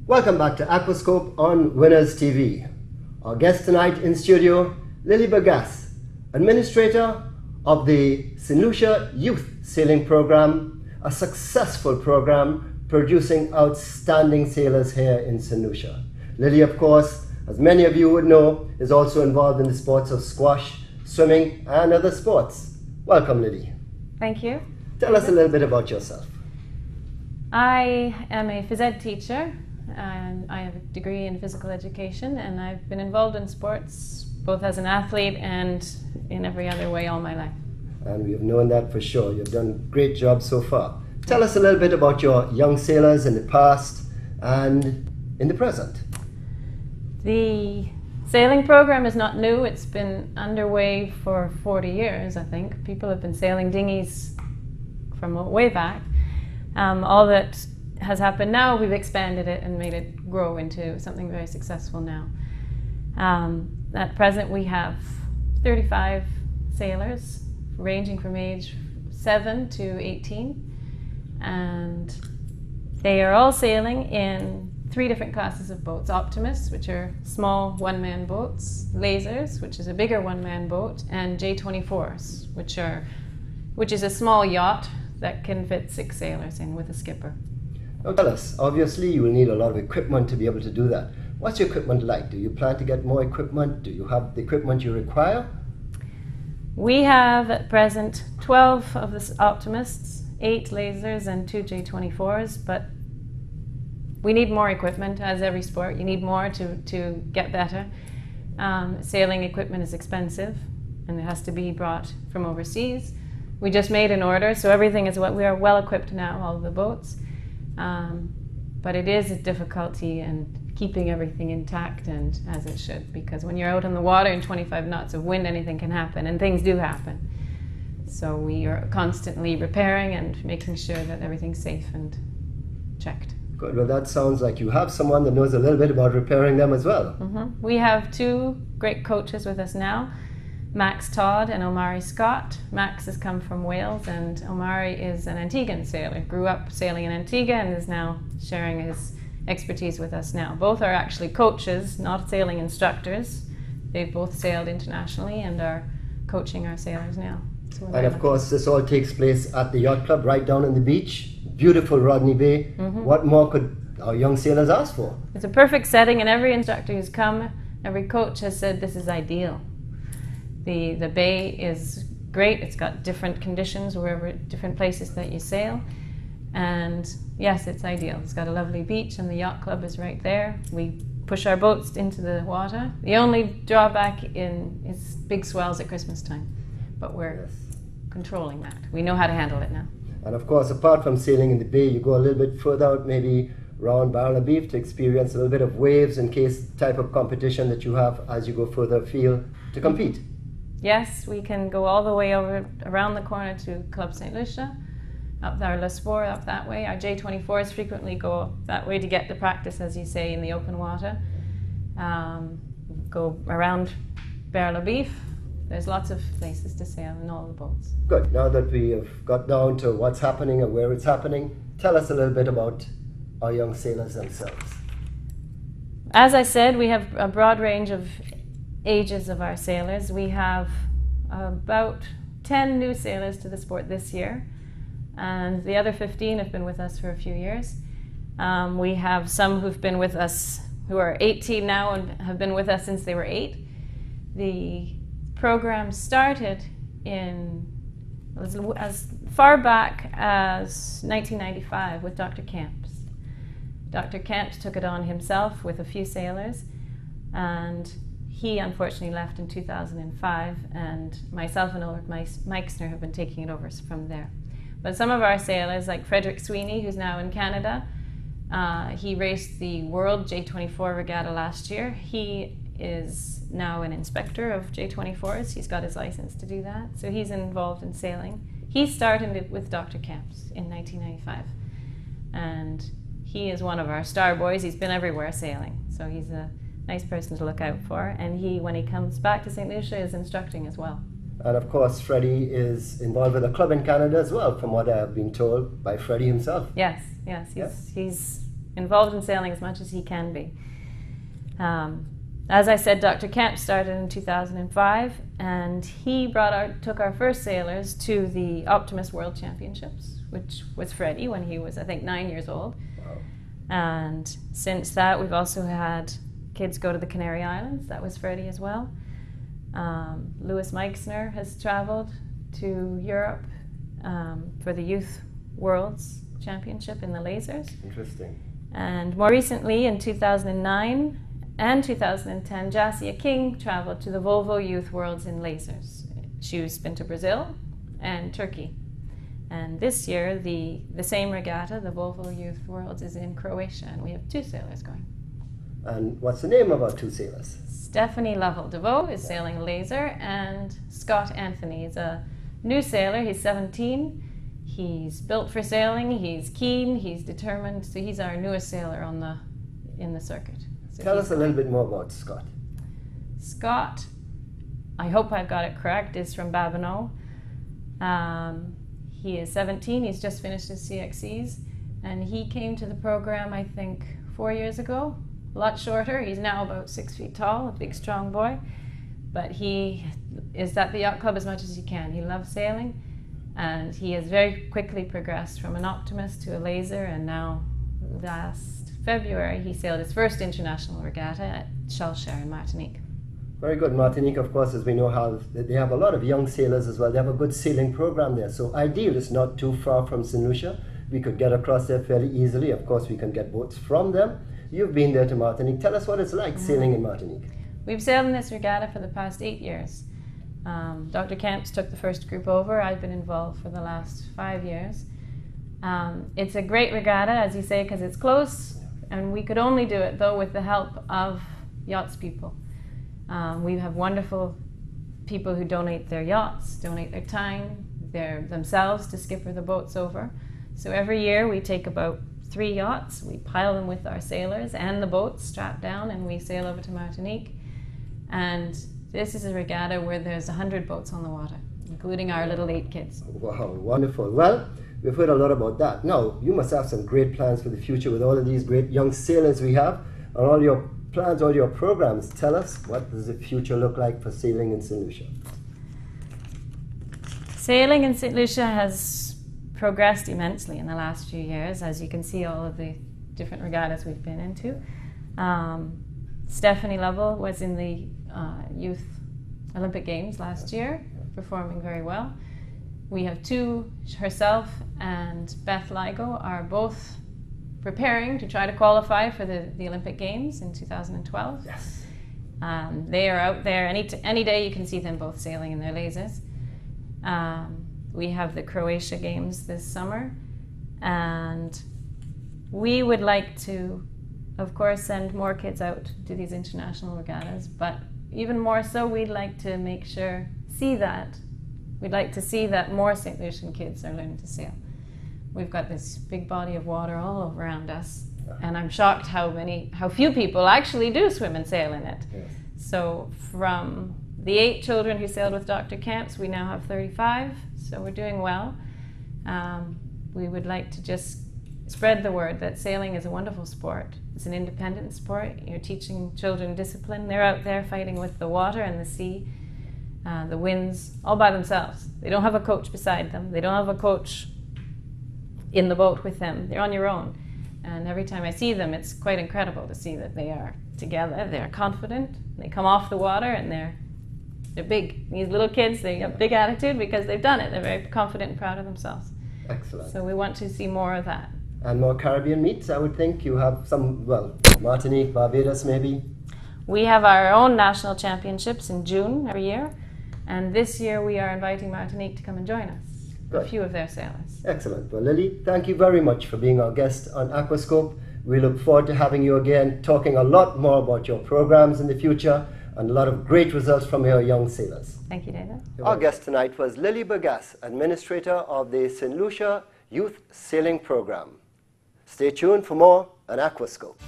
Welcome back to Aqua Scope on Winners TV. Our guest tonight in studio, Lily Burgess, Administrator of the St. Lucia Youth Sailing Program, a successful program producing outstanding sailors here in St. Lucia. Lily, of course, as many of you would know, is also involved in the sports of squash, swimming and other sports. Welcome, Lily. Thank you. Tell us a little bit about yourself. I am a phys ed teacher and I have a degree in physical education, and I've been involved in sports both as an athlete and in every other way all my life. And we have known that for sure. You've done a great job so far. Tell us a little bit about your young sailors in the past and in the present. The sailing program is not new. It's been underway for 40 years, I think. People have been sailing dinghies from way back. All that has happened now, we've expanded it and made it grow into something very successful now. At present we have 35 sailors ranging from age 7 to 18, and they are all sailing in 3 different classes of boats: Optimists, which are small one-man boats; Lasers, which is a bigger one-man boat; and J24s, which is a small yacht that can fit 6 sailors in with a skipper. Now tell us, obviously you will need a lot of equipment to be able to do that. What's your equipment like? Do you plan to get more equipment? Do you have the equipment you require? We have at present 12 of the Optimists, 8 Lasers and 2 J24s, but we need more equipment. As every sport, you need more to get better. Sailing equipment is expensive and it has to be brought from overseas. We just made an order, so everything is we are well equipped now, all of the boats. But it is a difficulty in keeping everything intact and as it should, because when you're out on the water in 25 knots of wind, anything can happen, and things do happen. So we are constantly repairing and making sure that everything's safe and checked. Good. Well, that sounds like you have someone that knows a little bit about repairing them as well. We have 2 great coaches with us now, Max Todd and Omari Scott. Max has come from Wales, and Omari is an Antiguan sailor. Grew up sailing in Antigua and is now sharing his expertise with us now. Both are actually coaches, not sailing instructors. They've both sailed internationally and are coaching our sailors now. So and of course this all takes place at the yacht club right down on the beach. Beautiful Rodney Bay. What more could our young sailors ask for? It's a perfect setting, and every instructor who's come, every coach has said this is ideal. The bay is great. It's got different conditions different places that you sail, and yes, it's ideal. It's got a lovely beach and the yacht club is right there. We push our boats into the water. The only drawback is big swells at Christmas time, but we're controlling that. We know how to handle it now. And of course, apart from sailing in the bay, you go a little bit further out, maybe around Barrel Beef, to experience a little bit of waves in case type of competition that you have as you go further afield to compete. Yes, we can go all the way around the corner to Club St. Lucia, up there, Le Sport, up that way. Our J24s frequently go that way to get the practice, as you say, in the open water. Go around Barrel Beef. There's lots of places to sail in all the boats. Good. Now that we have got down to what's happening and where it's happening, tell us a little bit about our young sailors themselves. As I said, we have a broad range of ages of our sailors. We have about 10 new sailors to the sport this year, and the other 15 have been with us for a few years. We have some who've been with us who are 18 now and have been with us since they were 8. The program started as far back as 1995 with Dr. Camps. Dr. Camps took it on himself with a few sailors, and he unfortunately left in 2005, and myself and Ulrich Meixner have been taking it over from there. But some of our sailors, like Frederick Sweeney, who's now in Canada, he raced the World J24 Regatta last year. He is now an inspector of J24s. He's got his license to do that, so he's involved in sailing. He started it with Dr. Camps in 1995, and he is one of our star boys. He's been everywhere sailing, so he's a nice person to look out for, and he, when he comes back to St. Lucia, is instructing as well. And of course, Freddie is involved with a club in Canada as well, from what I have been told by Freddie himself. Yes, he's involved in sailing as much as he can be. As I said, Dr. Kemp started in 2005, and he took our first sailors to the Optimist World Championships, which was Freddie when he was, I think, 9 years old. Wow. And since that, we've also had kids go to the Canary Islands. That was Freddie as well. Louis Meixner has traveled to Europe for the Youth Worlds Championship in the lasers. Interesting. And more recently, in 2009 and 2010, Jassia King traveled to the Volvo Youth Worlds in lasers. She's been to Brazil and Turkey. And this year, the same regatta, the Volvo Youth Worlds, is in Croatia, and we have 2 sailors going. And what's the name of our 2 sailors? Stephanie Lovell-DeVoe is sailing laser, and Scott Anthony is a new sailor. He's 17. He's built for sailing, he's keen, he's determined, so he's our newest sailor in the circuit. So tell us a little bit more about Scott. Scott, I hope I've got it correct, is from Babonneau. He is 17, he's just finished his CXCs, and he came to the program, I think, 4 years ago. A lot shorter, he's now about 6 feet tall, a big strong boy, but he is at the yacht club as much as he can. He loves sailing, and he has very quickly progressed from an Optimist to a laser, and now last February he sailed his first international regatta at Chalcher in Martinique. Very good. Martinique, of course, as we know, they have a lot of young sailors as well. They have a good sailing program there. So ideal, it's not too far from St. Lucia. We could get across there fairly easily. Of course, we can get boats from them. You've been there to Martinique. Tell us what it's like sailing in Martinique. We've sailed in this regatta for the past 8 years. Dr. Kemps took the first group over. I've been involved for the last 5 years. It's a great regatta, as you say, because it's close, and we could only do it, though, with the help of yachts people. We have wonderful people who donate their yachts, donate their time, themselves to skipper the boats over. So every year we take about 3 yachts, we pile them with our sailors and the boats strapped down, and we sail over to Martinique. And this is a regatta where there's 100 boats on the water, including our little 8 kids. Wow, wonderful. Well, we've heard a lot about that. Now, you must have some great plans for the future with all of these great young sailors we have, and all your plans, all your programs. Tell us, what does the future look like for sailing in St. Lucia? Sailing in St. Lucia has progressed immensely in the last few years, as you can see all of the different regattas we've been into. Stephanie Lovell was in the Youth Olympic Games last year, performing very well. We have 2, herself and Beth Ligo are both preparing to try to qualify for the Olympic Games in 2012. Yes. They are out there, any day you can see them both sailing in their lasers. We have the Croatia Games this summer, and we would like to, of course, send more kids out to these international regattas, but even more so, we'd like to we'd like to see that more St. Lucian kids are learning to sail. We've got this big body of water all around us, and I'm shocked how few people actually do swim and sail in it. Yes. So from the 8 children who sailed with Dr. Kemps, we now have 35, so we're doing well. We would like to just spread the word that sailing is a wonderful sport. It's an independent sport. You're teaching children discipline. They're out there fighting with the water and the sea, the winds, all by themselves. They don't have a coach beside them. They don't have a coach in the boat with them. They're on your own. And every time I see them, it's quite incredible to see that they are together, they're confident, they come off the water, and they're big. These little kids, they have big attitude because they've done it. They're very confident and proud of themselves. Excellent. So we want to see more of that. And more Caribbean meets, I would think. You have some, well, Martinique, Barbados maybe? We have our own national championships in June every year, and this year we are inviting Martinique to come and join us. Good. A few of their sailors. Excellent. Well, Lily, thank you very much for being our guest on Aqua Scope. We look forward to having you again, talking a lot more about your programs in the future and a lot of great results from your young sailors. Thank you, David. Our guest tonight was Lily Bergas, Administrator of the St. Lucia Youth Sailing Program. Stay tuned for more on Aqua Scope.